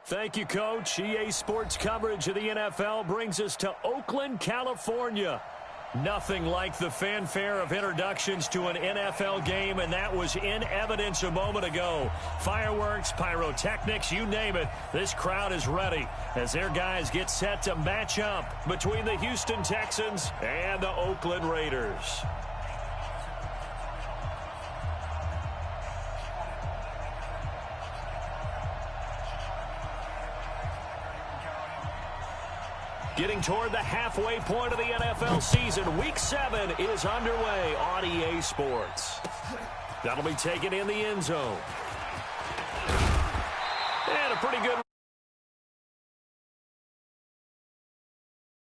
Thank you, Coach. EA Sports coverage of the NFL brings us to Oakland, California. Nothing like the fanfare of introductions to an NFL game, and that was in evidence a moment ago. Fireworks, pyrotechnics, you name it. This crowd is ready as their guys get set to match up between the Houston Texans and the Oakland Raiders. Getting toward the halfway point of the NFL season. Week 7 is underway on EA Sports. That'll be taken in the end zone. And a pretty good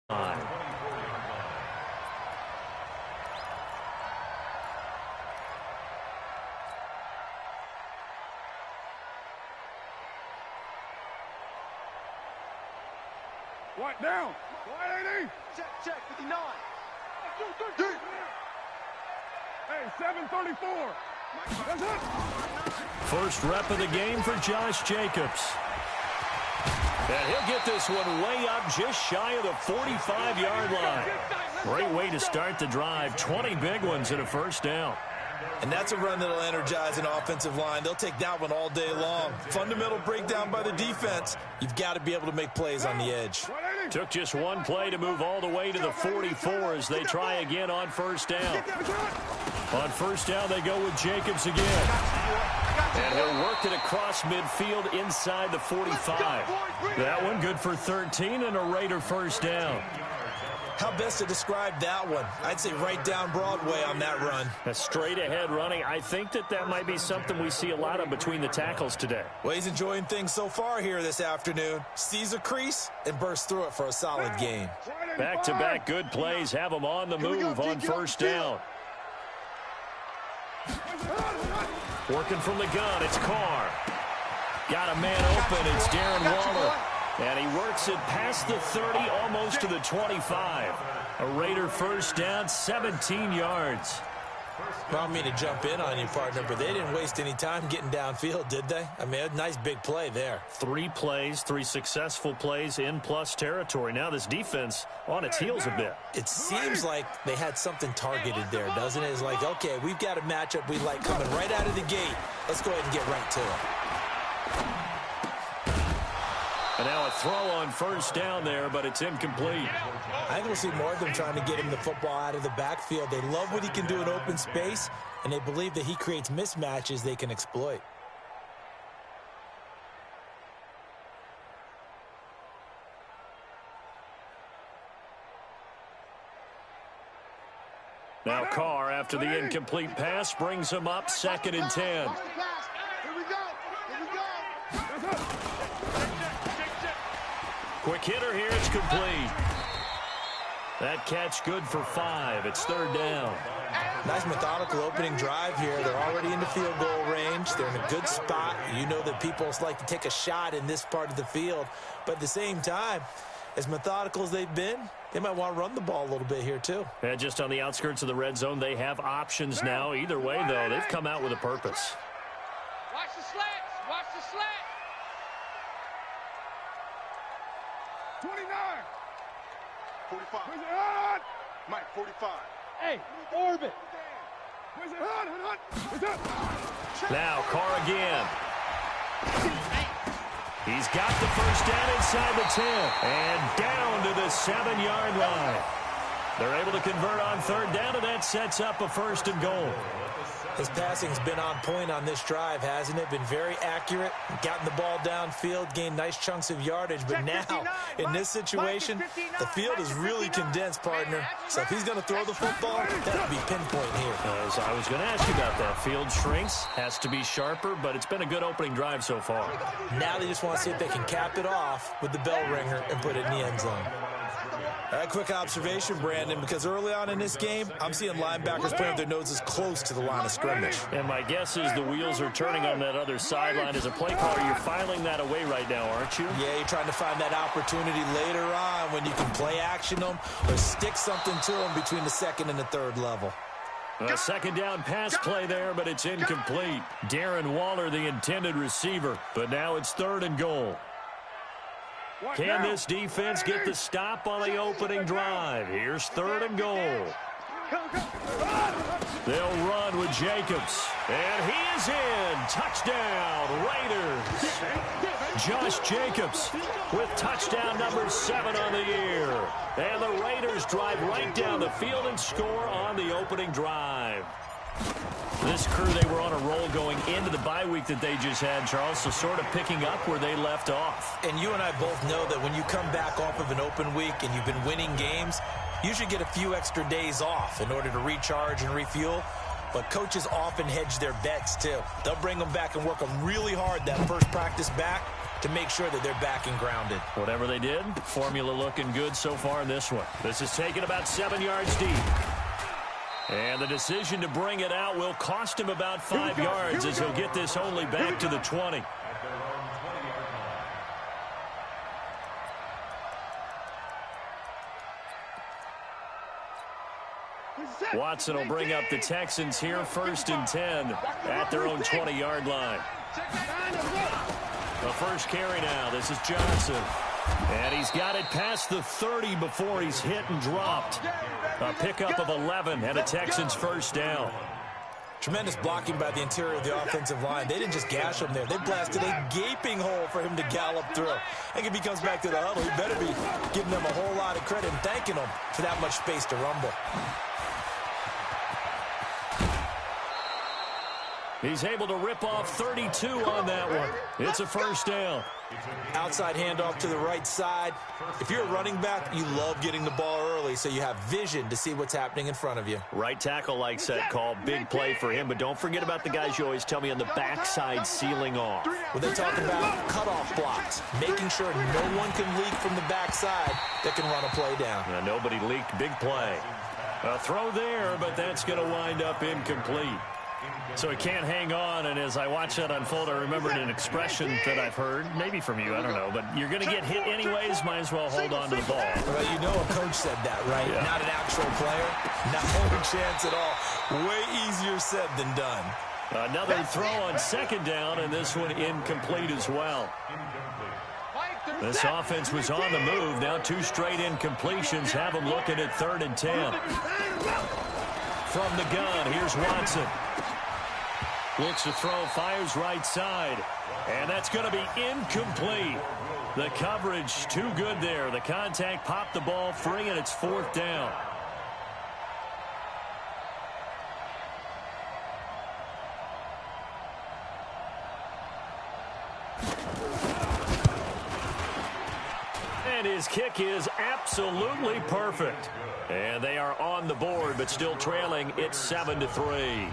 line. Right down. 180. Check, 59. Hey, 734. That's it. First rep of the game for Josh Jacobs. And he'll get this one way up just shy of the 45-yard line. Great way to start the drive. 20 big ones and a first down. And that's a run that'll energize an offensive line. They'll take that one all day long. Fundamental breakdown by the defense. You've got to be able to make plays on the edge. Took just one play to move all the way to the 44 as they try again on first down. On first down, they go with Jacobs again. And he'll work it across midfield inside the 45. That one good for 13 and a Raider first down. How best to describe that one? I'd say right down Broadway on that run. A straight-ahead running. I think that might be something we see a lot of between the tackles today. Well, he's enjoying things so far here this afternoon. Sees a crease and bursts through it for a solid gain. Back-to-back good plays have him on the move on first down. Working from the gun, it's Carr. Got a man open, it's Darren Waller. And he works it past the 30, almost to the 25. A Raider first down, 17 yards. Well, I don't mean to jump in on you, partner, but they didn't waste any time getting downfield, did they? I mean, a nice big play there. 3 plays, 3 successful plays in plus territory. Now this defense on its heels a bit. It seems like they had something targeted there, doesn't it? It's like, okay, we've got a matchup we like coming right out of the gate. Let's go ahead and get right to it. And now a throw on first down there, but it's incomplete. I think we'll see more of them trying to get him the football out of the backfield. They love what he can do in open space, and they believe that he creates mismatches they can exploit. Now Carr, after the incomplete pass, brings him up 2nd and 10. Here we go. Quick hitter here, it's complete. That catch good for 5. It's 3rd down. Nice methodical opening drive here. They're already in the field goal range. They're in a good spot. You know that people like to take a shot in this part of the field. But at the same time, as methodical as they've been, they might want to run the ball a little bit here too. And just on the outskirts of the red zone, they have options now. Either way, though, they've come out with a purpose. Watch the slats. Watch the slats. 29. 45. Where's it hot? Mike, 45. Hey, orbit. Where's it hot? Where's it? Now Carr again. He's got the first down inside the 10 and down to the 7-yard line. They're able to convert on 3rd down, and that sets up a 1st and goal. His passing's been on point on this drive, hasn't it? Been very accurate, gotten the ball downfield, gained nice chunks of yardage. But now, in this situation, the field is really condensed, partner. So if he's going to throw the football, that'll be pinpoint here. As I was going to ask you about that. Field shrinks, has to be sharper, but it's been a good opening drive so far. Now they just want to see if they can cap it off with the bell ringer and put it in the end zone. All right, quick observation, Brandon, because early on in this game, I'm seeing linebackers playing with their noses close to the line of scrimmage. And my guess is the wheels are turning on that other sideline. As a play caller, you're filing that away right now, aren't you? Yeah, you're trying to find that opportunity later on when you can play action them or stick something to them between the 2nd and the 3rd level. A 2nd down pass play there, but it's incomplete. Darren Waller, the intended receiver, but now it's 3rd and goal. Can this defense get the stop on the opening drive? Here's 3rd and goal. They'll run with Jacobs. And he is in. Touchdown, Raiders. Josh Jacobs with touchdown number 7 on the year. And the Raiders drive right down the field and score on the opening drive. This crew, they were on a roll going into the bye week that they just had, Charles, so sort of picking up where they left off. And you and I both know that when you come back off of an open week and you've been winning games, you should get a few extra days off in order to recharge and refuel. But coaches often hedge their bets, too. They'll bring them back and work them really hard that first practice back to make sure that they're back and grounded. Whatever they did, formula looking good so far in this one. This is taken about 7 yards deep. And the decision to bring it out will cost him about 5 yards as he'll get this only back to the 20. Watson will bring up the Texans here 1st and 10 at their own 20-yard line. The first carry now. This is Johnson. And he's got it past the 30 before he's hit and dropped. A pickup of 11 and a Texans first down. Tremendous blocking by the interior of the offensive line. They didn't just gash him there. They blasted a gaping hole for him to gallop through. I think if he comes back to the huddle, he better be giving them a whole lot of credit and thanking them for that much space to rumble. He's able to rip off 32 on that one. It's a first down. Outside handoff to the right side. If you're a running back, you love getting the ball early so you have vision to see what's happening in front of you. Right tackle likes that call. Big play for him, but don't forget about the guys you always tell me on the backside sealing off. When they talk about cutoff blocks, making sure no one can leak from the backside that can run a play down. Nobody leaked. Big play. A throw there, but that's going to wind up incomplete. So he can't hang on, and as I watch that unfold, I remembered an expression that I've heard, maybe from you, I don't know, but you're going to get hit anyways, might as well hold on to the ball. Well, you know a coach said that, right? Yeah. Not an actual player, not a chance at all. Way easier said than done. Another throw on 2nd down, and this one incomplete as well. This offense was on the move. Now 2 straight incompletions have them looking at 3rd and 10. From the gun, here's Watson. Looks to throw, fires right side. And that's going to be incomplete. The coverage too good there. The contact popped the ball free, and it's 4th down. And his kick is absolutely perfect. And they are on the board, but still trailing. It's 7-3.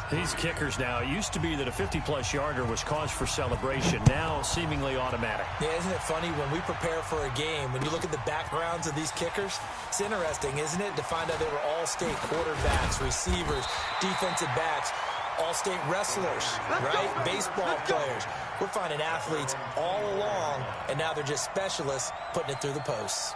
These kickers now, it used to be that a 50-plus yarder was cause for celebration. Now, seemingly automatic. Yeah, isn't it funny when we prepare for a game, when you look at the backgrounds of these kickers, it's interesting, isn't it, to find out they were all-state quarterbacks, receivers, defensive backs, all-state wrestlers, right? Baseball players. We're finding athletes all along, and now they're just specialists putting it through the posts.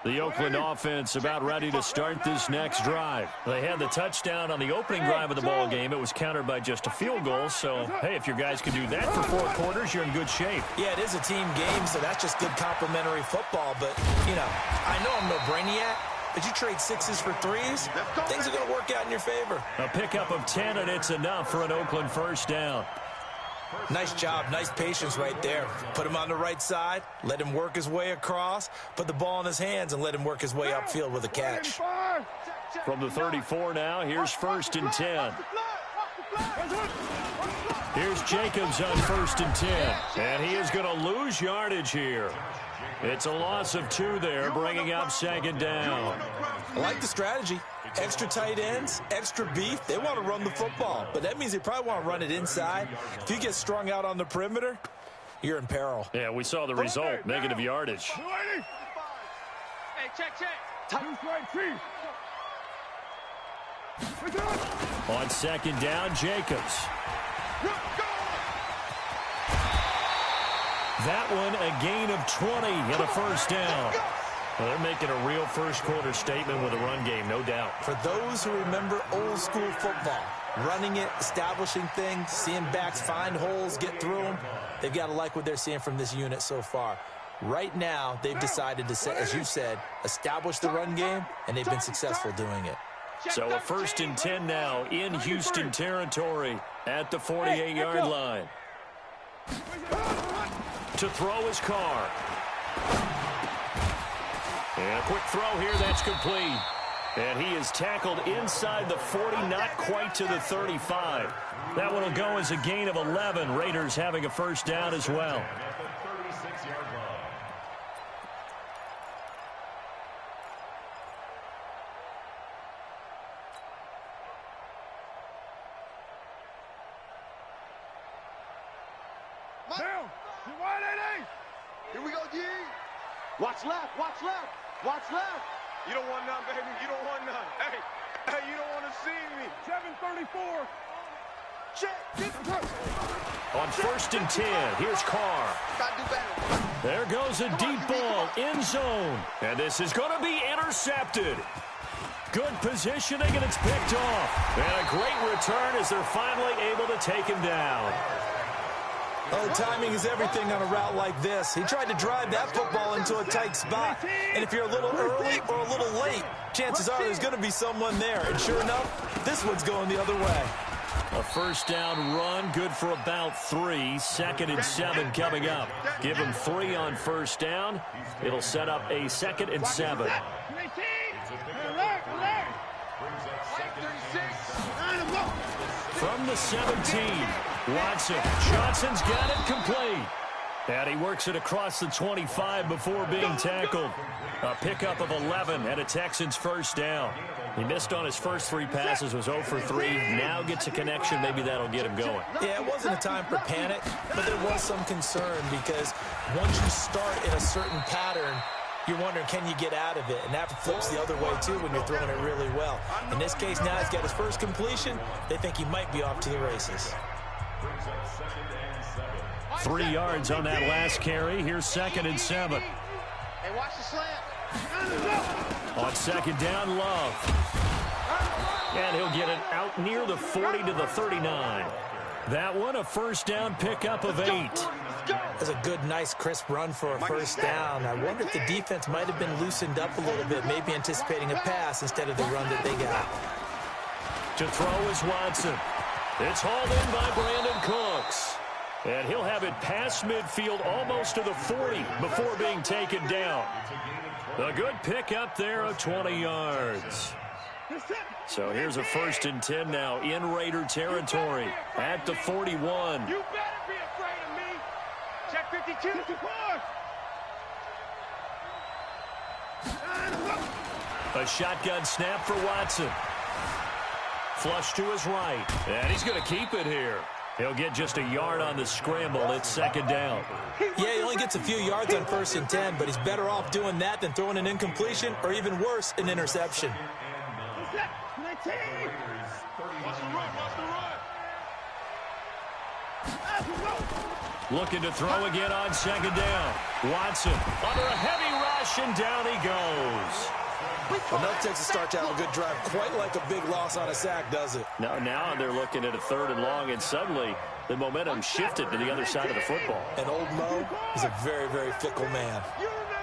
The Oakland offense about ready to start this next drive. They had the touchdown on the opening drive of the ball game. It was countered by just a field goal. So, hey, if your guys can do that for 4 quarters, you're in good shape. Yeah, it is a team game, so that's just good complimentary football. But, you know, I know I'm no brainiac, but you trade 6s for 3s, things are going to work out in your favor. A pickup of 10, and it's enough for an Oakland first down. Nice job, nice patience right there. Put him on the right side, let him work his way across, put the ball in his hands, and let him work his way upfield with a catch. From the 34 now, here's 1st and 10. Here's Jacobs on 1st and 10. And he is going to lose yardage here. It's a loss of 2 there, bringing up 2nd down. I like the strategy. Extra tight ends, extra beef. They want to run the football, but that means they probably want to run it inside. If you get strung out on the perimeter, you're in peril. Yeah, we saw the result, negative yardage. Hey, check. On 2nd down, Jacobs. That one, a gain of 20 and a first down. Well, they're making a real first-quarter statement with a run game, no doubt. For those who remember old-school football, running it, establishing things, seeing backs find holes, get through them. They've got to like what they're seeing from this unit so far. Right now, they've decided to, as you said, establish the run game, and they've been successful doing it. So a 1st and 10 now in Houston territory at the 48-yard line. To throw his Carr. And a quick throw here, that's complete. And he is tackled inside the 40, not quite to the 35. That one will go as a gain of 11. Raiders having a first down as well. Down. You wide 88. Here we go, D. Watch left. Watch left. Watch left. You don't want none, baby. You don't want none. Hey, you don't want to see me. 734. Check. On 1st and 10, here's Carr. Gotta do better. There goes a deep ball, end zone. And this is going to be intercepted. Good positioning, and it's picked off. And a great return as they're finally able to take him down. Oh, timing is everything on a route like this. He tried to drive that football into a tight spot. And if you're a little early or a little late, chances are there's going to be someone there. And sure enough, this one's going the other way. A first down run, good for about 3. 2nd and 7 coming up. Give him 3 on first down. It'll set up a 2nd and 7. From the 17, Watson. Johnson's got it complete. And he works it across the 25 before being tackled. A pickup of 11 and a Texans first down. He missed on his first 3 passes, was 0 for 3. Now gets a connection. Maybe that'll get him going. Yeah, it wasn't a time for panic, but there was some concern because once you start in a certain pattern, you're wondering, can you get out of it? And that flips the other way, too, when you're throwing it really well. In this case, now he's got his first completion. They think he might be off to the races. 3 yards on that last carry. Here's 2nd and 7. Hey, watch the slant. On 2nd down, Love. And he'll get it out near the 40 to the 39. That one, a first down pickup of 8. That's a good, nice, crisp run for a first down. I wonder if the defense might have been loosened up a little bit, maybe anticipating a pass instead of the run that they got. To throw is Watson. It's hauled in by Brandon Cooks. And he'll have it past midfield almost to the 40 before being taken down. A good pickup there of 20 yards. So here's a 1st and 10 now in Raider territory at the 41. You better be afraid of me. Check 52. 54. A shotgun snap for Watson. Flush to his right. And he's going to keep it here. He'll get just a yard on the scramble. It's 2nd down. Yeah, he only gets a few yards on 1st and 10, but he's better off doing that than throwing an incompletion or even worse, an interception. Looking to throw again on 2nd down. Watson under a heavy rush, and down he goes. Enough takes to start to have a good drive. Quite like a big loss on a sack, does it? Now they're looking at a 3rd and long, and suddenly the momentum shifted to the other side of the football. And old Mo is a very, very fickle man.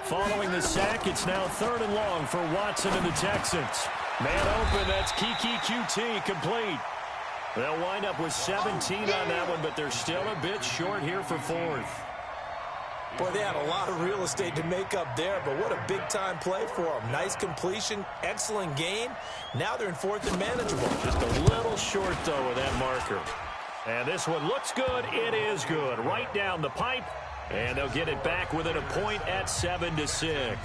Following the sack, it's now 3rd and long for Watson and the Texans. Man open, that's Kiki QT complete. They'll wind up with 17 on that one, but they're still a bit short here for 4th. Boy, they had a lot of real estate to make up there, but what a big-time play for them. Nice completion, excellent gain. Now they're in 4th and manageable. Just a little short, though, with that marker. And this one looks good. It is good. Right down the pipe, and they'll get it back within a point at 7-6.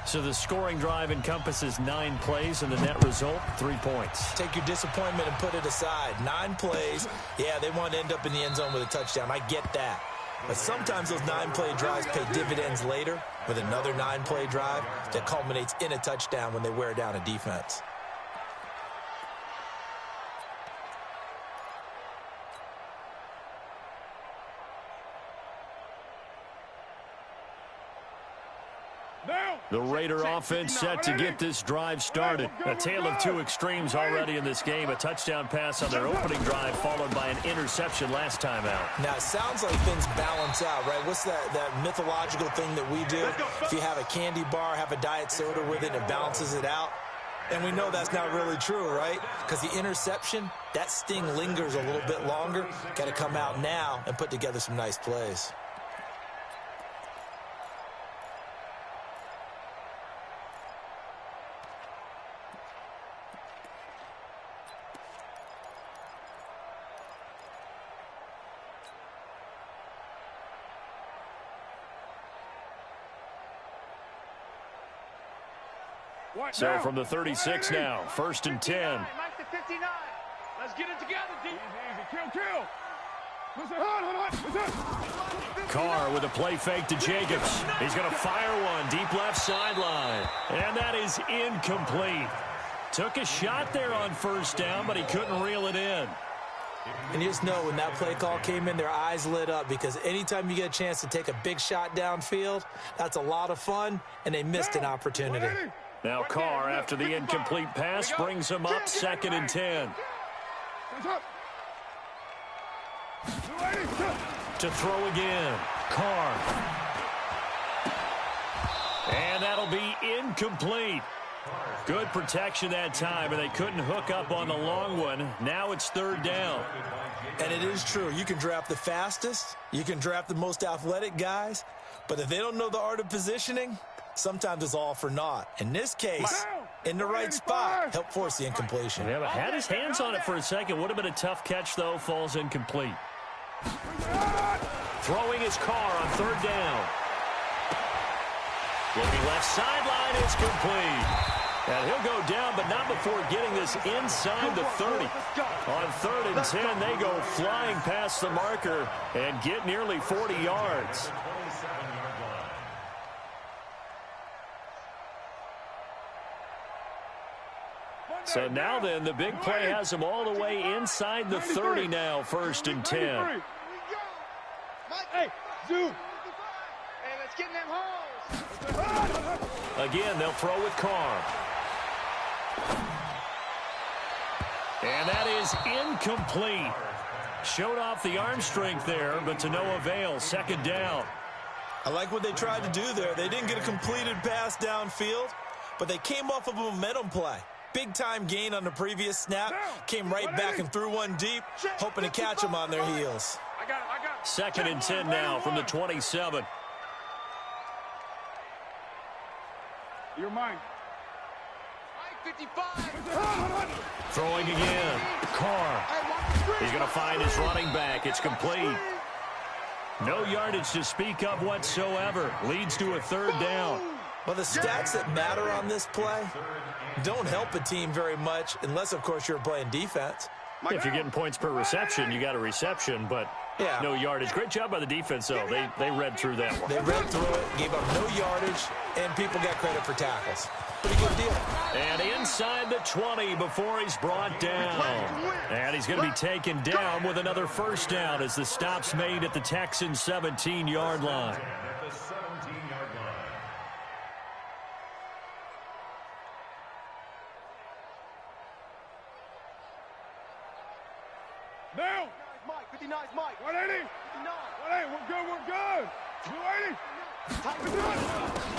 So the scoring drive encompasses 9 plays, and the net result, 3 points. Take your disappointment and put it aside. 9 plays. Yeah, they want to end up in the end zone with a touchdown. I get that. But sometimes those 9-play drives pay dividends later with another 9-play drive that culminates in a touchdown when they wear down a defense. The Raider offense set to get this drive started. A tale of two extremes already in this game. A touchdown pass on their opening drive followed by an interception last time out. Now, it sounds like things balance out, right? What's that mythological thing that we do? If you have a candy bar, have a diet soda with it, it balances it out. And we know that's not really true, right? Because the interception, that sting lingers a little bit longer. Got to come out now and put together some nice plays. So from the 36 now, 1st and 10. Let's get it together, D. Easy, kill. Carr with a play fake to Jacobs. He's going to fire one deep left sideline. And that is incomplete. Took a shot there on 1st down, but he couldn't reel it in. And you just know when that play call came in, their eyes lit up because anytime you get a chance to take a big shot downfield, that's a lot of fun, and they missed an opportunity. Now Carr, after the incomplete pass, brings him up 2nd and 10. To throw again, Carr. And that'll be incomplete. Good protection that time, and they couldn't hook up on the long one. Now it's 3rd down. And it is true. You can draft the fastest. You can draft the most athletic guys. But if they don't know the art of positioning, sometimes it's all for naught. In this case, in the right spot, help force the incompletion. Yeah, but had his hands on it for a second. Would have been a tough catch, though. Falls incomplete. Throwing his Carr on 3rd down. Looking left sideline, it's complete. And he'll go down, but not before getting this inside the 30. On 3rd and 10, they go flying past the marker and get nearly 40 yards. So now then, the big play has them all the way inside the 30 now, 1st and 10. Hey, zoom. Hey, let's get in them holes. Again, they'll throw with Carr. And that is incomplete. Showed off the arm strength there, but to no avail. 2nd down. I like what they tried to do there. They didn't get a completed pass downfield, but they came off of a momentum play. Big-time gain on the previous snap. Came right back and threw one deep, hoping to catch them on their heels. 2nd and 10 now from the 27. You're mine. 55. Throwing again. Carr. He's going to find his running back. It's complete. No yardage to speak of whatsoever. Leads to a 3rd down. Well, the stats that matter on this play don't help a team very much unless, of course, you're playing defense. If you're getting points per reception, you got a reception, but no yardage. Great job by the defense, though. They read through that one. They read through it, gave up no yardage, and people got credit for tackles. Pretty good deal. And inside the 20 before he's brought down. And he's going to be taken down with another 1st down as the stop's made at the Texans' 17-yard line. Now. Mike, 59's Mike. 180. 180, we're good. 280.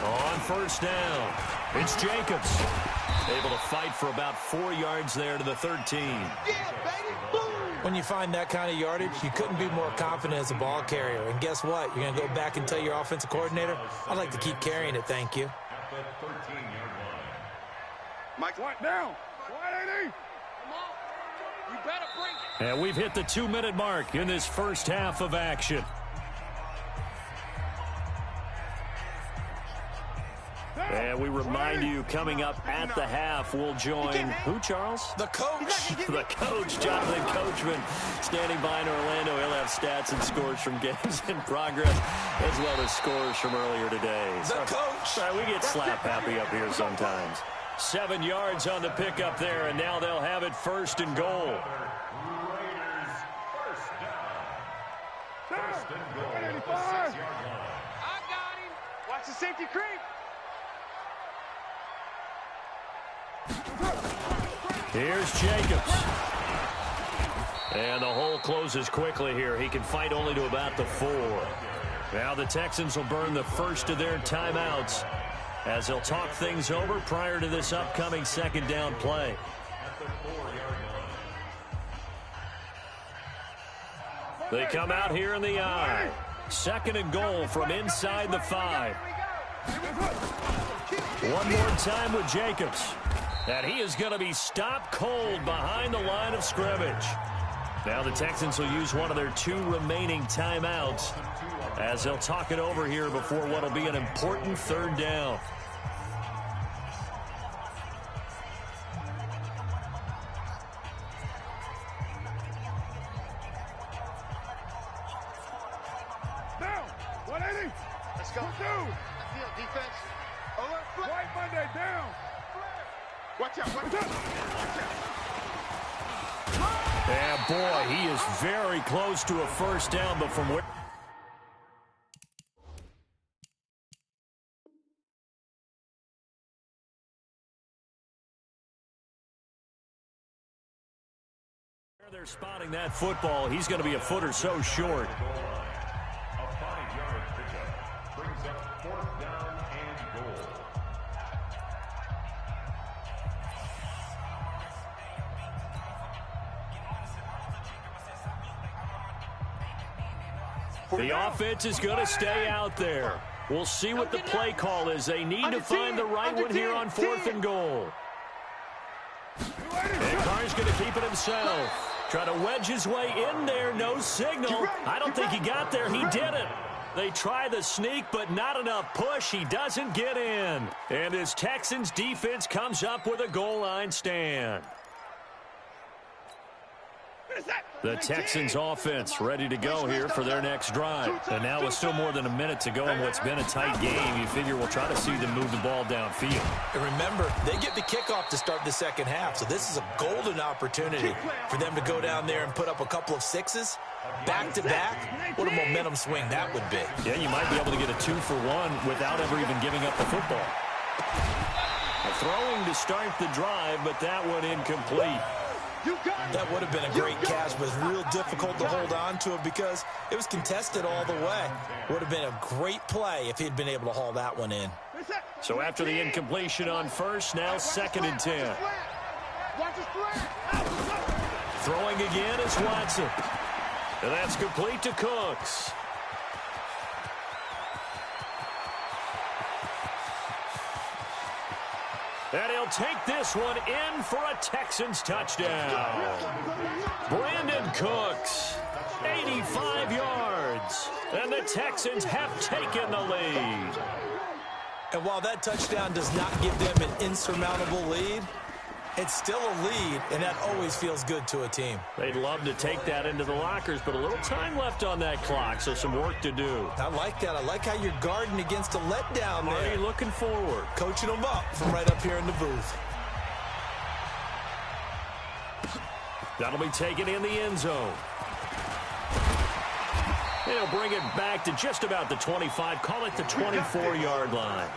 On 1st down, it's Jacobs. Able to fight for about 4 yards there to the 13. Yeah, baby, boom. When you find that kind of yardage, you couldn't be more confident as a ball carrier. And guess what? You're going to go back and tell your offensive coordinator, I'd like to keep carrying it, thank you. Mike, what now? 180. Come on. You better bring it. And we've hit the 2-minute mark in this first half of action. And we remind you, coming up at the half, we'll join who, Charles? The coach. The coach, Jonathan Coachman, standing by in Orlando. He'll have stats and scores from games in progress, as well as scores from earlier today. The coach. We get slap happy up here sometimes. 7 yards on the pickup there, and now they'll have it 1st and goal. Raiders, 1st down. 185. I got him. Watch the safety creep. Here's Jacobs. And the hole closes quickly here. He can fight only to about the 4. Now the Texans will burn the first of their timeouts as they'll talk things over prior to this upcoming second down play. They come out here in the I. Second and goal from inside the 5. One more time with Jacobs. And he is going to be stopped cold behind the line of scrimmage. Now the Texans will use one of their 2 remaining timeouts as they'll talk it over here before what will be an important third down. Down. 180. Let's go. Defense. Alert. White Monday down. Watch out. Watch out. Watch out. And boy, he is very close to a first down, but from where they're spotting that football, he's going to be a foot or so short. A 5-yard pickup brings up 4th down and goal. The offense is going to stay out there. We'll see what the play call is. They need to find the right one here on 4th and goal. And Carr's going to keep it himself. Try to wedge his way in there. No signal. I don't think he got there. He didn't. They try the sneak, but not enough push. He doesn't get in. And his Texans defense comes up with a goal line stand. The Texans offense ready to go here for their next drive. And now with still more than a minute to go in what's been a tight game, you figure we'll try to see them move the ball downfield. And remember, they get the kickoff to start the second half, so this is a golden opportunity for them to go down there and put up a couple of 6s back-to-back. What a momentum swing that would be. Yeah, you might be able to get a 2-for-1 without ever even giving up the football. Throwing to start the drive, but that one incomplete. That would have been a great catch, but it's real difficult to hold on to it because it was contested all the way. Would have been a great play if he'd been able to haul that one in. So after the incompletion on first, now 2nd and 10. Throwing again is Watson. And that's complete to Cooks. And he'll take this one in for a Texans touchdown. Brandon Cooks, 85 yards. And the Texans have taken the lead. And while that touchdown does not give them an insurmountable lead, it's still a lead, and that always feels good to a team. They'd love to take that into the lockers, but a little time left on that clock, so some work to do. I like that. I like how you're guarding against a letdown there. Marty looking forward. Coaching them up from right up here in the booth. That'll be taken in the end zone. They'll bring it back to just about the 25. Call it the 24-yard line.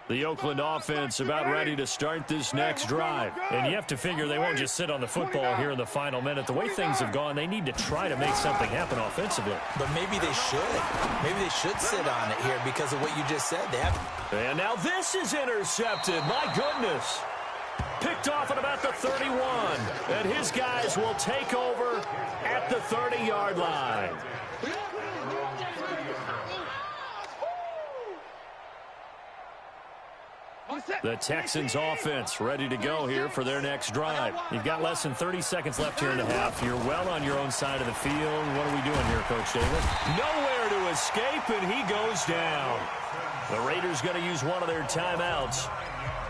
The Oakland offense about ready to start this next drive. And you have to figure they won't just sit on the football here in the final minute. The way things have gone, they need to try to make something happen offensively. But maybe they should. Maybe they should sit on it here because of what you just said. And now this is intercepted. My goodness. Picked off at about the 31. And his guys will take over at the 30-yard line. The Texans offense ready to go here for their next drive. You've got less than 30 seconds left here in the half. You're well on your own side of the field. What are we doing here, Coach Davis? Nowhere to escape, and he goes down. The Raiders going to use one of their timeouts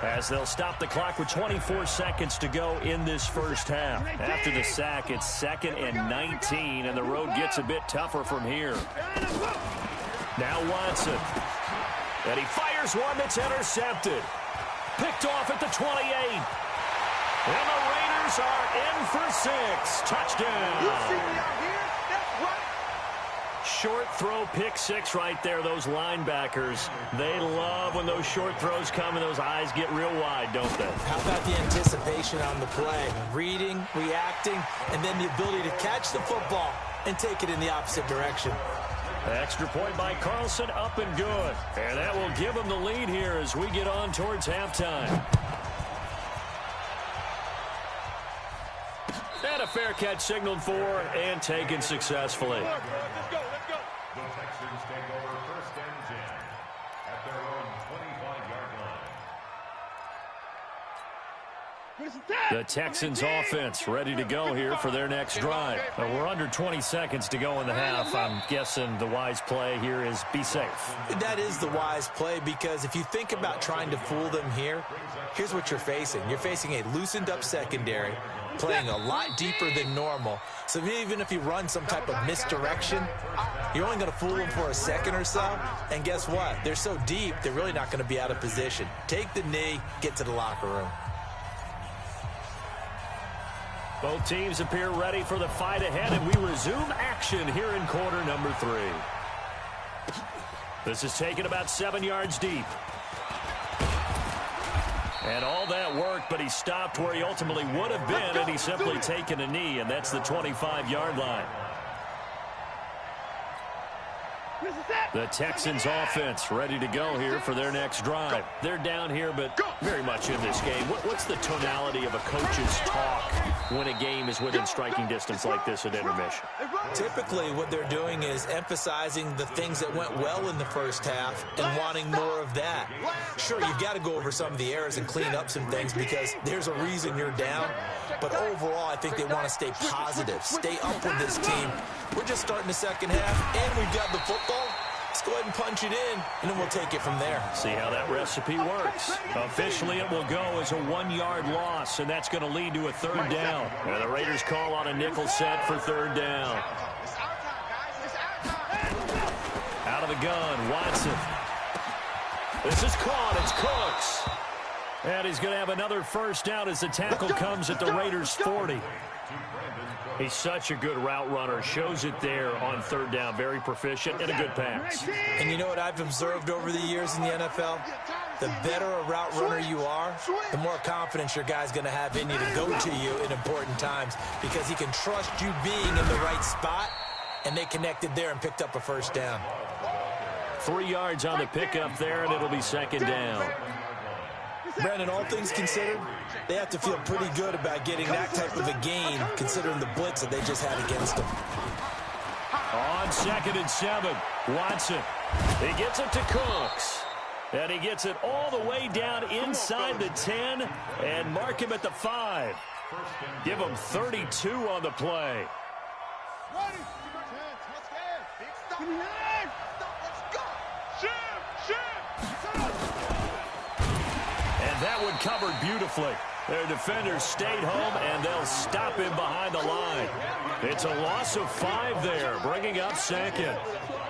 as they'll stop the clock with 24 seconds to go in this first half. After the sack, it's 2nd and 19, and the road gets a bit tougher from here. Now Watson. And he fires one that's intercepted. Picked off at the 28. And the Raiders are in for 6. Touchdown. You see me out here? That's right. Short throw, pick 6 right there. Those linebackers, they love when those short throws come and those eyes get real wide, don't they? How about the anticipation on the play? Reading, reacting, and then the ability to catch the football and take it in the opposite direction. Extra point by Carlson, up and good. And that will give them the lead here as we get on towards halftime. And a fair catch signaled for and taken successfully. Let's go, let's go. The Texans take over 1st and 10 at their own 25-yard line. The Texans offense ready to go here for their next drive. We're under 20 seconds to go in the half. I'm guessing the wise play here is be safe. That is the wise play, because if you think about trying to fool them here, here's what you're facing. You're facing a loosened up secondary, playing a lot deeper than normal. So even if you run some type of misdirection, you're only going to fool them for a second or so. And guess what? They're so deep, they're really not going to be out of position. Take the knee, get to the locker room. Both teams appear ready for the fight ahead, and we resume action here in quarter number 3. This is taken about 7 yards deep. And all that worked, but he stopped where he ultimately would have been, and he's simply taken a knee, and that's the 25-yard line. The Texans offense ready to go here for their next drive. They're down here, but very much in this game. What's the tonality of a coach's talk when a game is within striking distance like this at intermission? Typically, what they're doing is emphasizing the things that went well in the first half and wanting more of that. Sure, you've got to go over some of the errors and clean up some things because there's a reason you're down. But overall, I think they want to stay positive, stay up with this team. We're just starting the second half, and we've got the football. Let's go ahead and punch it in, and then we'll take it from there. See how that recipe works. Officially, it will go as a 1-yard loss, and that's going to lead to a 3rd down. And the Raiders call on a nickel set for 3rd down. Out of the gun, Watson. This is caught. It's Cooks. And he's going to have another 1st down as the tackle comes at the Raiders' 40. He's such a good route runner. Shows it there on 3rd down. Very proficient and a good pass. And you know what I've observed over the years in the NFL? The better a route runner you are, the more confidence your guy's going to have in you to go to you in important times, because he can trust you being in the right spot, and they connected there and picked up a 1st down. 3 yards on the pickup there, and it'll be 2nd down. Brandon, all things considered, they have to feel pretty good about getting that type of a gain, considering the blitz that they just had against them. On 2nd and 7, Watson. He gets it to Cooks. And he gets it all the way down inside the 10 and mark him at the 5. Give him 32 on the play. And that one covered beautifully. Their defenders stayed home, and they'll stop him behind the line. It's a loss of 5 there, bringing up 2nd.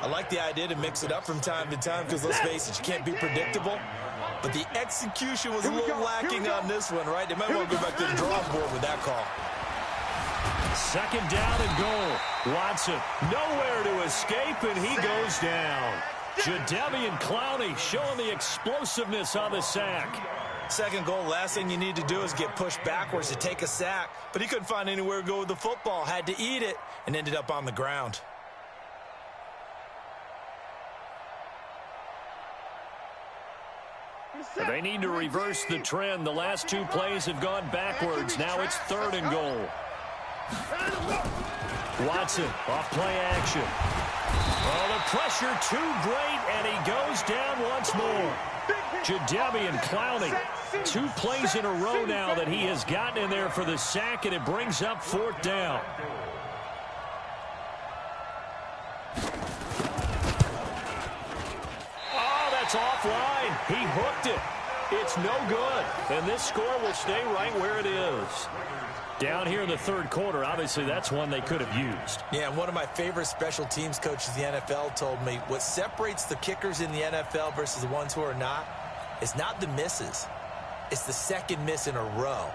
I like the idea to mix it up from time to time because, let's face it, you can't be predictable. But the execution was a little lacking on this one, right? They might want to go back to the drawing board with that call. 2nd down and goal. Watson nowhere to escape, and he goes down. Jadeveon Clowney showing the explosiveness on the sack. 2nd goal, last thing you need to do is get pushed backwards to take a sack. But he couldn't find anywhere to go with the football, had to eat it, and ended up on the ground. They need to reverse the trend. The last 2 plays have gone backwards. Now it's 3rd and goal. Watson off play action. Oh, the pressure too great, and he goes down once more. Jadeveon Clowney, 2 plays in a row now that he has gotten in there for the sack, and it brings up 4th down. Oh, that's offline. He hooked it. It's no good, and this score will stay right where it is. Down here in the 3rd quarter, obviously that's one they could have used. Yeah, one of my favorite special teams coaches in the NFL told me what separates the kickers in the NFL versus the ones who are not is not the misses. It's the second miss in a row.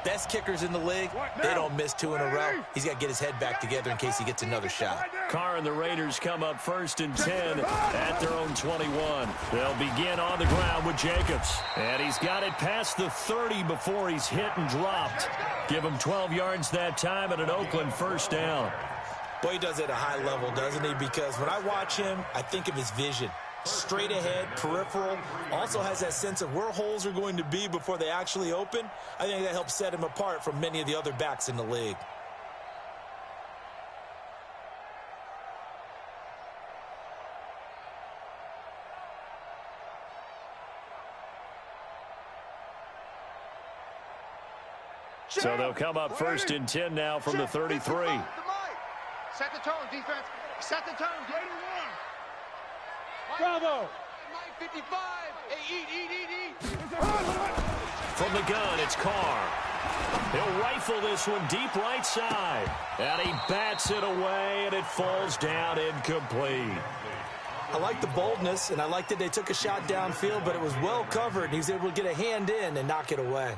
Best kickers in the league, they don't miss 2 in a row. He's got to get his head back together in case he gets another shot. Carr and the Raiders come up 1st and 10 at their own 21. They'll begin on the ground with Jacobs. And he's got it past the 30 before he's hit and dropped. Give him 12 yards that time and an Oakland 1st down. Boy, he does it at a high level, doesn't he? Because when I watch him, I think of his vision. Straight ahead, peripheral, also has that sense of where holes are going to be before they actually open. I think that helps set him apart from many of the other backs in the league. So they'll come up 1st and 10 now from the 33. Set the tone, defense. Set the tone. Bravo. 55. Hey, eat. From the gun, it's Carr. He'll rifle this one deep right side. And he bats it away, and it falls down incomplete. I like the boldness, and I like that they took a shot downfield, but it was well covered. He was able to get a hand in and knock it away.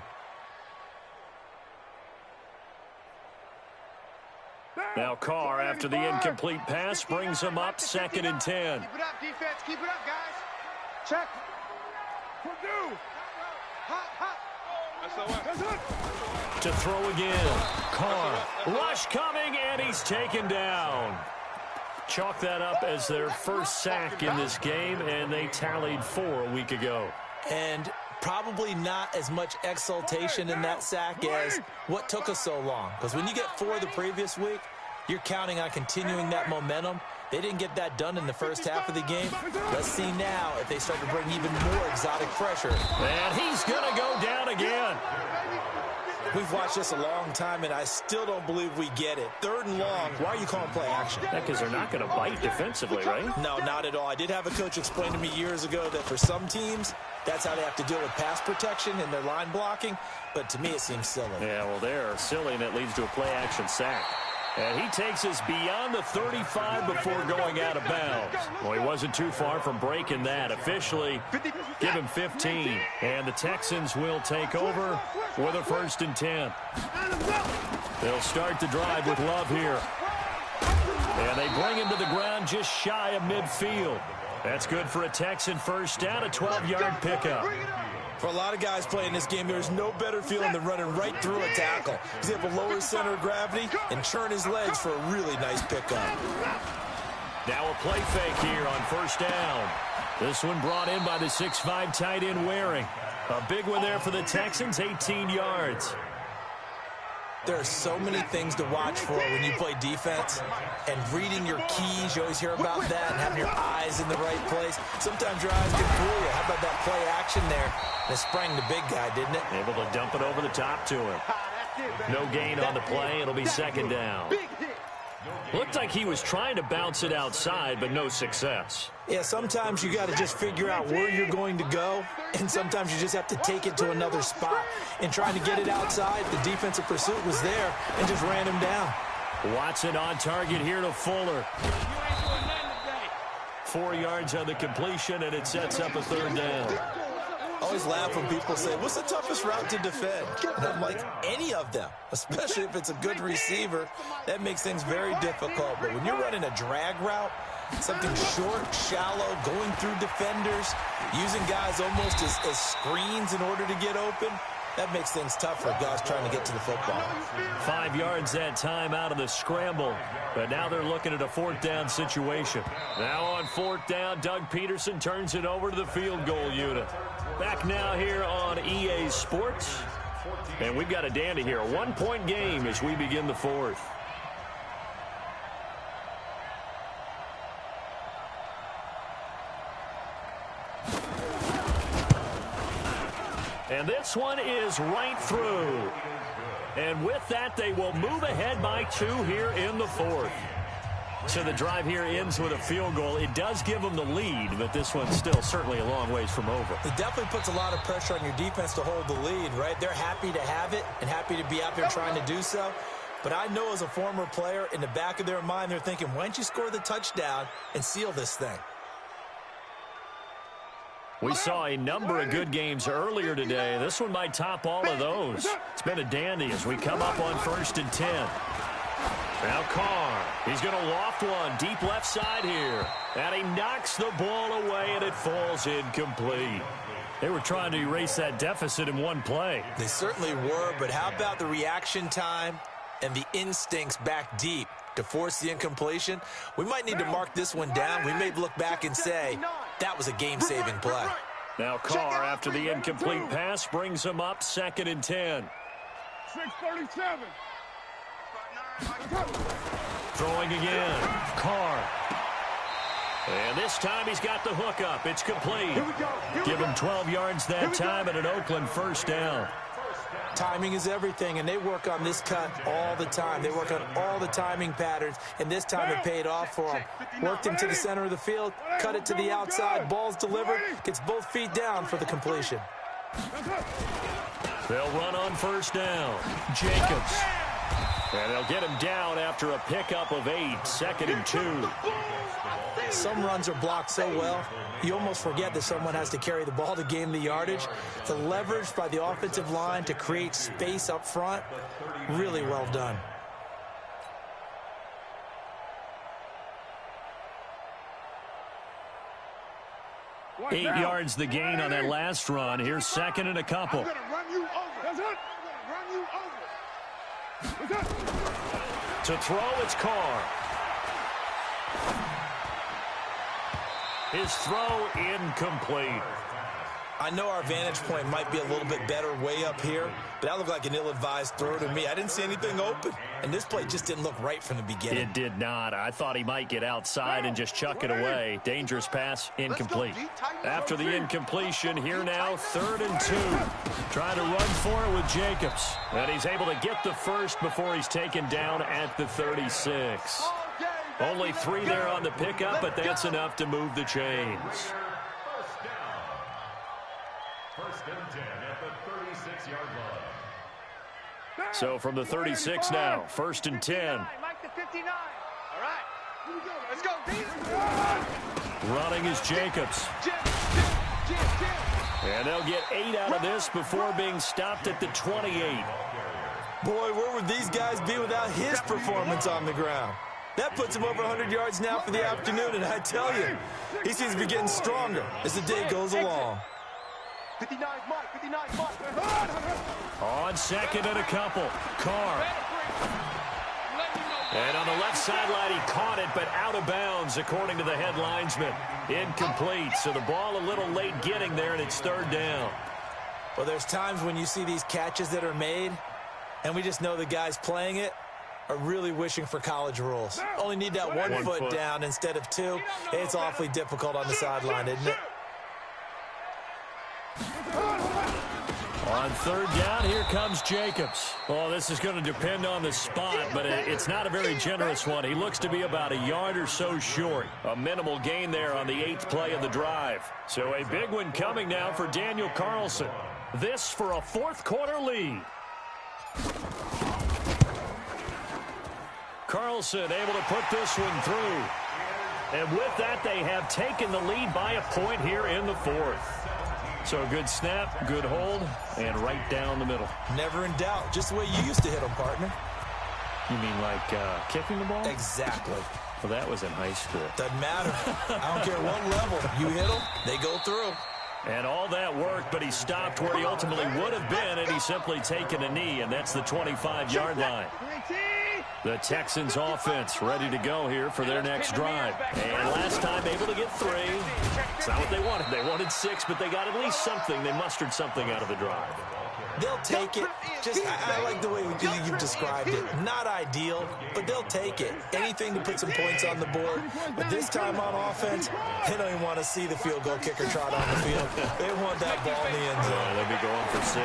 Now Carr, after the incomplete pass, brings him up 2nd and 10. Keep it up, defense. Keep it up, guys. Check. To throw again. Carr. Rush coming, and he's taken down. Chalk that up as their first sack in this game, and they tallied 4 a week ago. And probably not as much exultation in that sack as what took us so long. Because when you get 4 the previous week, you're counting on continuing that momentum. They didn't get that done in the first half of the game. Let's see now if they start to bring even more exotic pressure. And he's going to go down again. We've watched this a long time, and I still don't believe we get it. 3rd and long, why are you calling play action? Because they're not going to bite defensively, right? No, not at all. I did have a coach explain to me years ago that for some teams, that's how they have to deal with pass protection and their line blocking. But to me, it seems silly. Yeah, well, they're silly, and it leads to a play-action sack. And he takes us beyond the 35 before going out of bounds. Well, he wasn't too far from breaking that. Officially, give him 15. And the Texans will take over with a 1st and 10. They'll start the drive with Love here. And they bring him to the ground just shy of midfield. That's good for a Texan 1st down, a 12-yard pickup. For a lot of guys playing this game, there's no better feeling than running right through a tackle. He's able to lower his center of gravity and churn his legs for a really nice pickup. Now a play fake here on 1st down. This one brought in by the 6'5" tight end Waring. A big one there for the Texans, 18 yards. There are so many things to watch for when you play defense, and reading your keys, you always hear about that, and having your eyes in the right place. Sometimes your eyes can fool you. How about that play action there? And it sprang the big guy, didn't it? Able to dump it over the top to him. No gain on the play. It'll be 2nd down. Looked like he was trying to bounce it outside, but no success. Yeah, sometimes you got to just figure out where you're going to go, and sometimes you just have to take it to another spot. And trying to get it outside, the defensive pursuit was there and just ran him down. Watson on target here to Fuller. 4 yards on the completion, and it sets up a 3rd down. I always laugh when people say, what's the toughest route to defend? And I'm like, any of them, especially if it's a good receiver. That makes things very difficult. But when you're running a drag route, something short, shallow, going through defenders, using guys almost as screens in order to get open, that makes things tough for guys trying to get to the football. 5 yards that time out of the scramble. But now they're looking at a 4th down situation. Now on 4th down, Doug Peterson turns it over to the field goal unit. Back now here on EA Sports. And we've got a dandy here. A 1-point game as we begin the 4th. And this one is right through. And with that, they will move ahead by 2 here in the 4th. So the drive here ends with a field goal. It does give them the lead, but this one's still certainly a long ways from over. It definitely puts a lot of pressure on your defense to hold the lead, right? They're happy to have it and happy to be out there trying to do so. But I know as a former player, in the back of their mind, they're thinking, why don't you score the touchdown and seal this thing? We saw a number of good games earlier today. This one might top all of those. It's been a dandy as we come up on 1st and 10. Now Carr, he's going to loft one deep left side here. And he knocks the ball away, and it falls incomplete. They were trying to erase that deficit in one play. They certainly were, but how about the reaction time and the instincts back deep to force the incompletion? We might need to mark this one down. We may look back and say, that was a game-saving play. Now Carr, after the incomplete pass, brings him up 2nd and 10. 6:37. Throwing again. Carr. And this time he's got the hook up. It's complete. Give him 12 yards that time and an Oakland 1st down. Timing is everything, and they work on this cut all the time. They work on all the timing patterns, and this time it paid off for them. Worked him to the center of the field, cut it to the outside, ball's delivered, gets both feet down for the completion. They'll run on 1st down. Jacobs. And they'll get him down after a pickup of 8, 2nd and 2. Some runs are blocked so well, you almost forget that someone has to carry the ball to gain the yardage. The leverage by the offensive line to create space up front, really well done. Eight yards the gain on that last run. Here's 2nd and a couple. I'm going to run you over. That's it. I'm going to run you over. That's it. To throw, it's Carr. His throw incomplete. I know our vantage point might be a little bit better way up here, but that looked like an ill-advised throw to me. I didn't see anything open, and this play just didn't look right from the beginning. It did not. I thought he might get outside and just chuck it away. Dangerous pass, incomplete. After the incompletion, here now, 3rd and 2. Trying to run for it with Jacobs. And he's able to get the first before he's taken down at the 36. Only 3 there on the pickup, but that's enough to move the chains. First and 10 at the 36-yard line. So from the 36 now, 1st and 10. Mike to 59. All right. Let's go. Running is Jacobs. And they'll get 8 out of this before being stopped at the 28. Boy, where would these guys be without his performance on the ground? That puts him over 100 yards now for the afternoon, and I tell you, he seems to be getting stronger as the day goes along. 59 Mike, 59 Mike. On 2nd and a couple, Carr. And on the left sideline, he caught it, but out of bounds, according to the head linesman. Incomplete, so the ball a little late getting there, and it's 3rd down. Well, there's times when you see these catches that are made, and we just know the guys playing it are really wishing for college rules. Only need that one foot down instead of 2. It's awfully difficult on the sideline, isn't it? On 3rd down, here comes Jacobs. Oh, this is going to depend on the spot, but it's not a very generous one. He looks to be about a yard or so short. A minimal gain there on the 8th play of the drive. So a big one coming now for Daniel Carlson. This for a 4th quarter lead. Carlson able to put this one through. And with that, they have taken the lead by a point here in the 4th. So a good snap, good hold, and right down the middle. Never in doubt. Just the way you used to hit them, partner. You mean like kicking the ball? Exactly. Well, that was in high school. Doesn't matter. I don't care what level. You hit them, they go through. And all that worked, but he stopped where he ultimately would have been, and he's simply taken a knee, and that's the 25-yard line. The Texans offense ready to go here for their next drive. And last time able to get 3. It's not what they wanted. They wanted 6, but they got at least something. They mustered something out of the drive. They'll take it. I like the way you've described it. Not ideal, but they'll take it. Anything to put some points on the board. But this time on offense, they don't even want to see the field goal kicker trot on the field. They want that ball in the end zone. They'll be going for 6.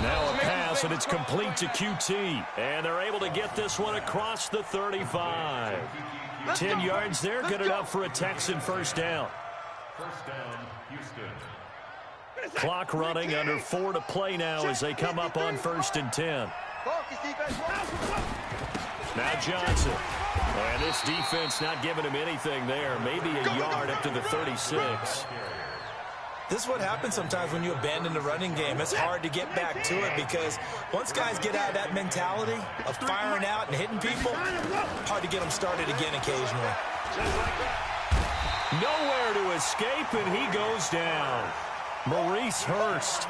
Now a pass, and it's complete to QT. And they're able to get this one across the 35. 10 yards there, good enough for a Texan 1st down. First down, Houston. Clock running, under 4 to play now as they come up on 1st and 10. Now Johnson. And this defense not giving him anything there. Maybe a yard up to the 36. This is what happens sometimes when you abandon the running game. It's hard to get back to it because once guys get out of that mentality of firing out and hitting people, hard to get them started again occasionally. Nowhere to escape, and he goes down. Maurice Hurst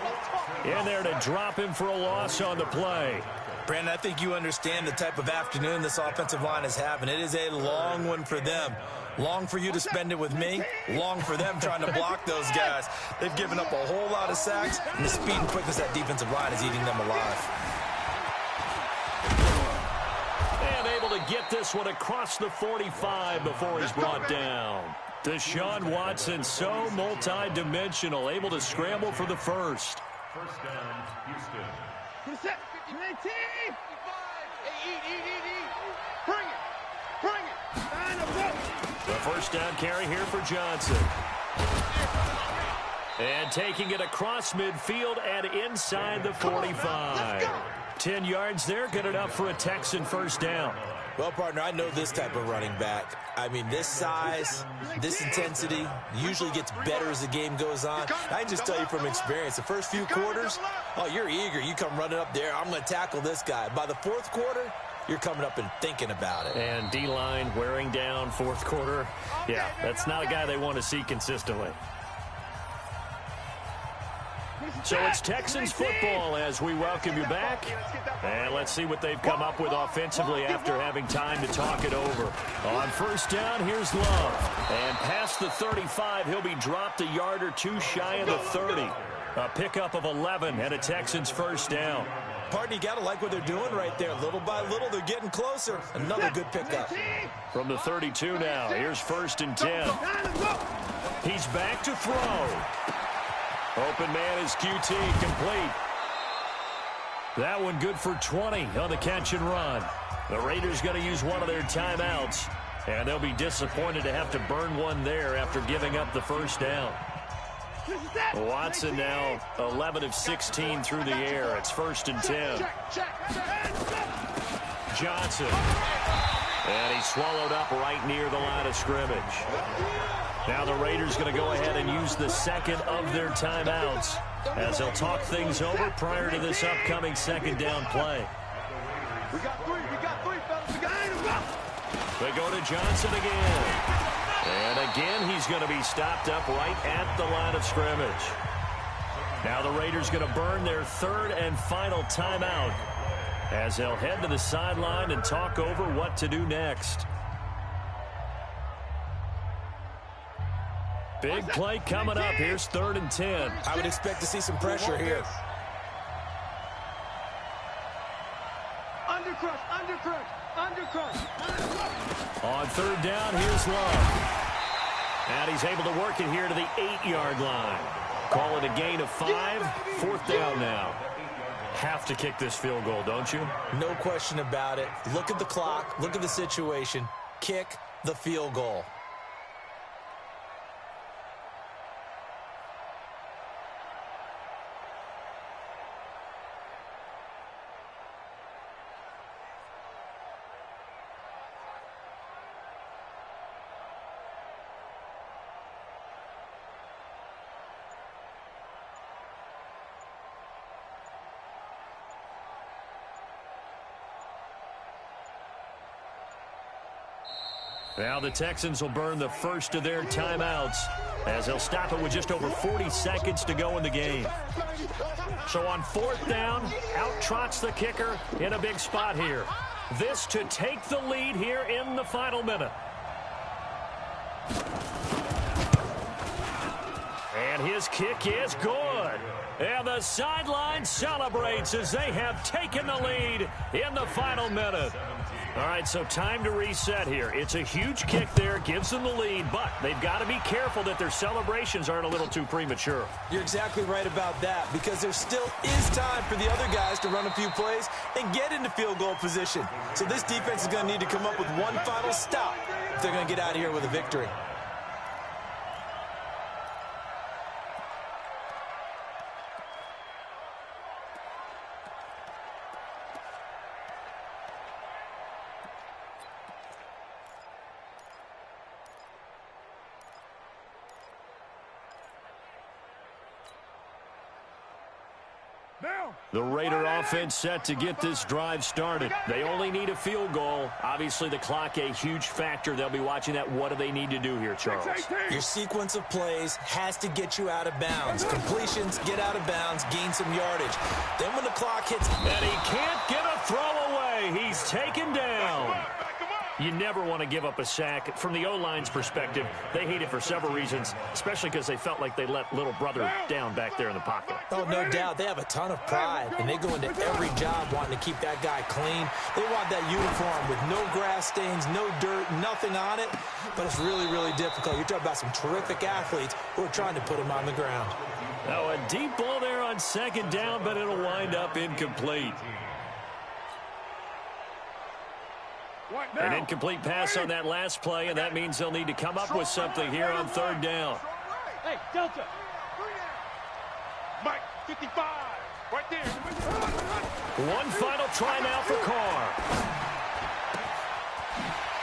in there to drop him for a loss on the play. Brandon, I think you understand the type of afternoon this offensive line is having. It is a long one for them. Long for you to spend it with me. Long for them trying to block those guys. They've given up a whole lot of sacks, and the speed and quickness of that defensive line is eating them alive. And able to get this one across the 45 before he's brought down. Deshaun Watson, so multi-dimensional, able to scramble for the first. First down, Houston. Set. 19. 55. Hey, eat. Bring it. Line them up. The first down carry here for Johnson. And taking it across midfield and inside the 45. 10 yards there, good enough for a Texan first down. Well, partner, I know this type of running back. I mean, this size, this intensity usually gets better as the game goes on. I can just tell you from experience, the first few quarters, oh, you're eager. You come running up there, I'm going to tackle this guy. By the fourth quarter, you're coming up and thinking about it. And D-line wearing down fourth quarter. Yeah, that's not a guy they want to see consistently. So it's Texans football as we welcome you back. And let's see what they've come up with offensively after having time to talk it over. On first down, here's Love. And past the 35, he'll be dropped a yard or two shy of the 30. A pickup of 11 and a Texans first down. Partner, you got to like what they're doing right there. Little by little, they're getting closer. Another good pickup. From the 32 now, here's first and 10. He's back to throw. Open man is QT, complete. That one good for 20 on the catch and run. The Raiders going to use one of their timeouts, and they'll be disappointed to have to burn one there after giving up the first down. Watson now 11 of 16 through the air. It's first and 10. Johnson. And he's swallowed up right near the line of scrimmage. Now the Raiders going to go ahead and use the second of their timeouts as they'll talk things over prior to this upcoming second down play. We got three, fellas. We got They go to Johnson again. And again, he's going to be stopped up right at the line of scrimmage. Now the Raiders going to burn their third and final timeout as they'll head to the sideline and talk over what to do next. Big play coming up. Here's third and 10. I would expect to see some pressure here. Undercrush. On third down, here's Love. And he's able to work it here to the 8-yard line. Call it a gain of 5. Fourth down now. Have to kick this field goal, don't you? No question about it. Look at the clock. Look at the situation. Kick the field goal. Now the Texans will burn the first of their timeouts as they'll stop it with just over 40 seconds to go in the game. So on fourth down, out trots the kicker in a big spot here. This to take the lead here in the final minute. And his kick is good. And the sideline celebrates as they have taken the lead in the final minute. All right, so time to reset here. It's a huge kick there, gives them the lead, but they've got to be careful that their celebrations aren't a little too premature. You're exactly right about that because there still is time for the other guys to run a few plays and get into field goal position. So this defense is going to need to come up with one final stop if they're going to get out of here with a victory. The Raider offense set to get this drive started. They only need a field goal. Obviously, the clock a huge factor. They'll be watching that. What do they need to do here, Charles? Your sequence of plays has to get you out of bounds. Completions, get out of bounds, gain some yardage. Then when the clock hits... And he can't get a throw away. He's taken down. You never want to give up a sack. From the O-line's perspective, they hate it for several reasons, especially because they felt like they let little brother down back there in the pocket. Oh, no doubt. They have a ton of pride, and they go into every job wanting to keep that guy clean. They want that uniform with no grass stains, no dirt, nothing on it, but it's really, really difficult. You're talking about some terrific athletes who are trying to put him on the ground. Now, a deep ball there on second down, but it'll wind up incomplete. An incomplete pass on that last play, and that means they'll need to come up with something here on third down. Hey, Delta. Mike, 55. Right there. One final try now for Carr.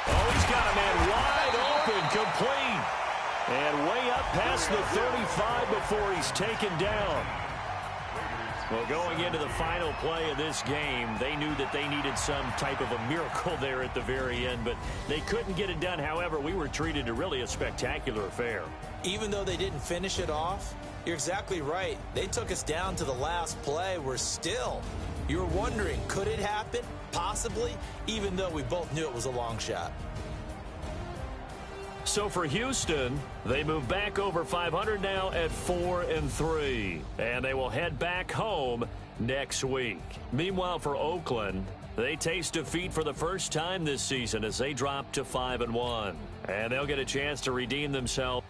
Oh, he's got a man wide open, complete. And way up past the 35 before he's taken down. Well, going into the final play of this game, they knew that they needed some type of a miracle there at the very end, but they couldn't get it done. However, we were treated to really a spectacular affair. Even though they didn't finish it off, you're exactly right. They took us down to the last play. We're still, you're wondering, could it happen? Possibly, even though we both knew it was a long shot. So for Houston, they move back over 500 now at 4-3, and they will head back home next week. Meanwhile, for Oakland, they taste defeat for the first time this season as they drop to 5-1, and they'll get a chance to redeem themselves.